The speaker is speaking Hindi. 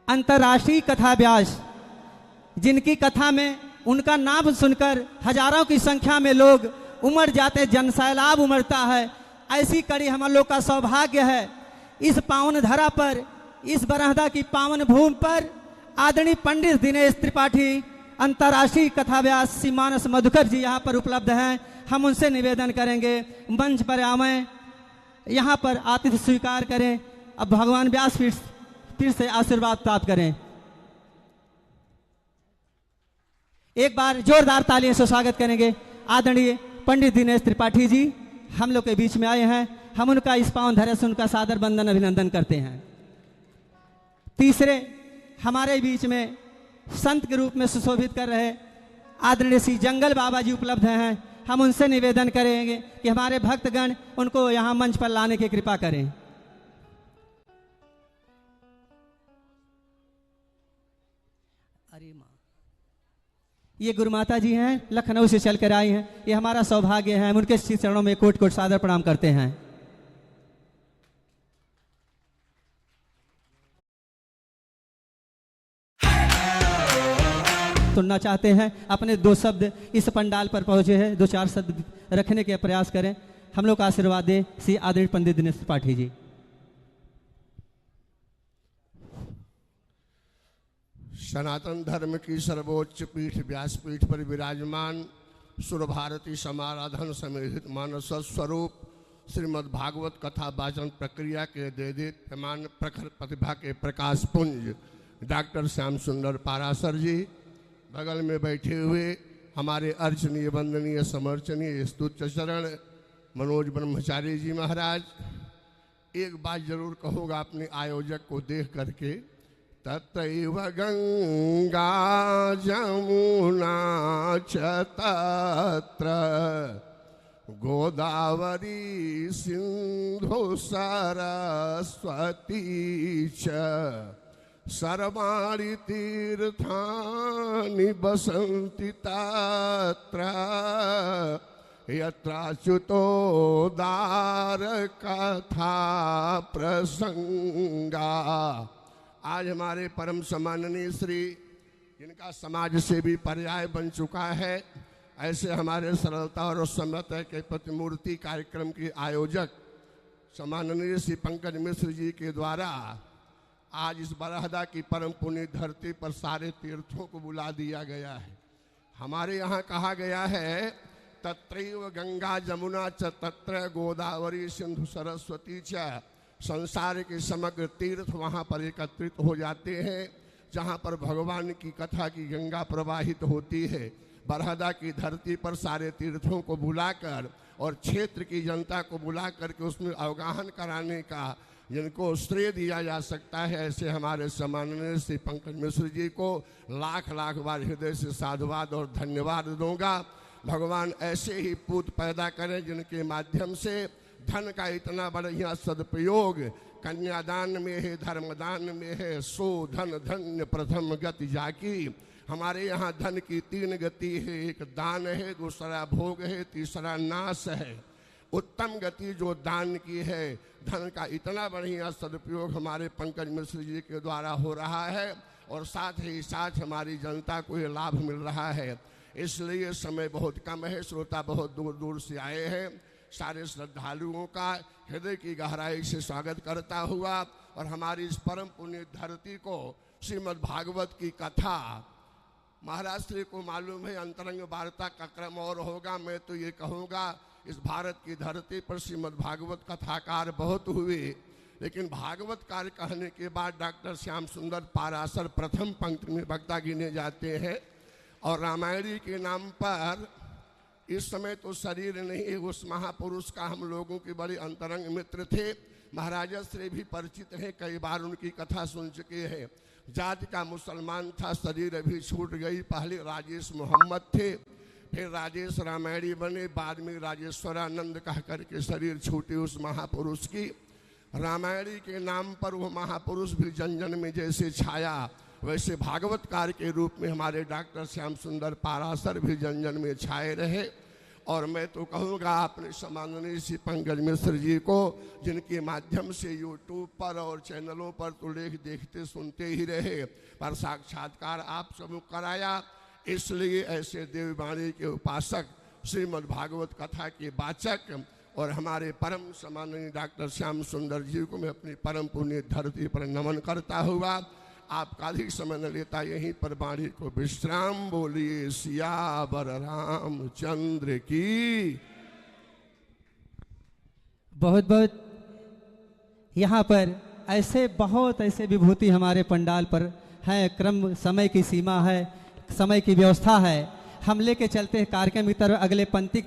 अंतर्राष्ट्रीय कथा व्यास, जिनकी कथा में उनका नाम सुनकर हजारों की संख्या में लोग उमड़ जाते, जनसैलाब उमड़ता है। ऐसी कड़ी हम लोग का सौभाग्य है। इस पावन धरा पर, इस बरहदा की पावन भूमि पर आदरणीय पंडित दिनेश त्रिपाठी अंतर्राष्ट्रीय कथा व्यास श्री मानस मधुकर जी यहाँ पर उपलब्ध हैं। हम उनसे निवेदन करेंगे मंच पर आवें, यहाँ पर आतिथ्य स्वीकार करें। अब भगवान व्यास फिर से आशीर्वाद प्राप्त करें। एक बार जोरदार तालियों से स्वागत करेंगे। आदरणीय पंडित दिनेश त्रिपाठी जी हम लोग के बीच में आए हैं। हम उनका इस पावन धरे से उनका सादर वंदन अभिनंदन करते हैं। तीसरे हमारे बीच में संत के रूप में सुशोभित कर रहे आदरणीय श्री जंगल बाबा जी उपलब्ध हैं। हम उनसे निवेदन करेंगे कि हमारे भक्तगण उनको यहाँ मंच पर लाने की कृपा करें। अरे माँ, ये गुरु माता जी हैं, लखनऊ से चलकर आई हैं। ये हमारा सौभाग्य है। हम उनके श्री चरणों में कोट कोट सादर प्रणाम करते हैं। सुनना चाहते हैं, अपने दो शब्द इस पंडाल पर पहुंचे हैं, दो चार शब्द रखने के प्रयास करें। हम लोग का आशीर्वाद दें श्री आदरणीय पंडित दिनेश त्रिपाठी जी। सनातन धर्म की सर्वोच्च पीठ व्यासपीठ पर विराजमान सुर भारती समाराधन समेत मानस स्वरूप श्रीमद् भागवत कथा वाचन प्रक्रिया के देदीप्यमान प्रखर प्रतिभा के प्रकाश पुंज डॉक्टर श्याम सुंदर पारासर जी, बगल में बैठे हुए हमारे अर्चनीय वंदनीय समर्चनीय स्तुत्य चरण मनोज ब्रह्मचारी जी महाराज। एक बात जरूर कहूँगा अपने आयोजक को देख करके, तत्रैव गंगा जमुना च तत्र गोदावरी सिंधु सरस्वती च सर्वाणि तीर्थानि बसन्ति तत्र यत्राच्युतोदार कथा प्रसंगा। आज हमारे परम सम्माननीय श्री, जिनका समाज से भी पर्याय बन चुका है, ऐसे हमारे सरलता और समता के प्रतिमूर्ति कार्यक्रम के आयोजक सम्माननीय श्री पंकज मिश्र जी के द्वारा आज इस बरहदा की परम पुण्य धरती पर सारे तीर्थों को बुला दिया गया है। हमारे यहाँ कहा गया है तत्रैव गंगा जमुना च तत्र गोदावरी सिंधु सरस्वती च। संसार के समग्र तीर्थ वहाँ पर एकत्रित हो जाते हैं, जहाँ पर भगवान की कथा की गंगा प्रवाहित होती है। बरहदा की धरती पर सारे तीर्थों को बुलाकर और क्षेत्र की जनता को बुला करके उसमें अवगाहन कराने का जिनको श्रेय दिया जा सकता है, ऐसे हमारे सम्माननीय श्री पंकज मिश्र जी को लाख लाख बार हृदय से साधुवाद और धन्यवाद दूंगा। भगवान ऐसे ही पूत पैदा करें जिनके माध्यम से धन का इतना बढ़िया सदुपयोग कन्यादान में है, धर्मदान में है। सो धन धन्य प्रथम गति जाकी। हमारे यहाँ धन की तीन गति है, एक दान है, दूसरा भोग है, तीसरा नाश है। उत्तम गति जो दान की है, धन का इतना बढ़िया सदुपयोग हमारे पंकज मिश्र जी के द्वारा हो रहा है और साथ ही साथ हमारी जनता को ये लाभ मिल रहा है। इसलिए समय बहुत कम है, श्रोता बहुत दूर दूर से आए हैं। सारे श्रद्धालुओं का हृदय की गहराई से स्वागत करता हुआ और हमारी इस परम पुण्य धरती को श्रीमद् भागवत की कथा, महाराज श्री को मालूम है अंतरंग वार्ता का क्रम और होगा। मैं तो ये कहूँगा इस भारत की धरती पर श्रीमद् भागवत कथाकार बहुत हुए, लेकिन भागवतकार कहने के बाद डॉक्टर श्याम सुंदर पारासर प्रथम पंक्ति में वक्ता गिने जाते हैं। और रामायणी के नाम पर इस समय तो शरीर नहीं है, उस महापुरुष का हम लोगों के बड़े अंतरंग मित्र थे। महाराजा श्री भी परिचित हैं, कई बार उनकी कथा सुन चुके हैं। जाति का मुसलमान था, शरीर अभी छूट गई। पहले राजेश मोहम्मद थे, फिर राजेश रामायणी बने, बाद में राजेश्वरानंद कह करके शरीर छूटे उस महापुरुष की। रामायणी के नाम पर वो महापुरुष भी जन जन में जैसे छाया, वैसे भागवतकार के रूप में हमारे डॉक्टर श्याम सुंदर पारासर भी जन जन में छाए रहे। और मैं तो कहूँगा अपने सम्माननीय श्री पंकज मिश्र जी को, जिनके माध्यम से यूट्यूब पर और चैनलों पर तो लेख देखते सुनते ही रहे, पर साक्षात्कार आप सब कराया। इसलिए ऐसे देववाणी के उपासक, श्रीमद् भागवत कथा के वाचक और हमारे परम सम्माननीय डॉक्टर श्याम सुंदर जी को मैं अपनी परम पुण्य धरती पर नमन करता हुआ आपका अधिक समय न लेता यहीं पर वाणी को विश्राम। बोलिए सियावर रामचंद्र की। बहुत बहुत यहाँ पर ऐसे बहुत ऐसे विभूति हमारे पंडाल पर है। क्रम समय की सीमा है, समय की व्यवस्था है, हम लेके चलते हैं कार्यक्रम की तरफ। अगले पंक्ति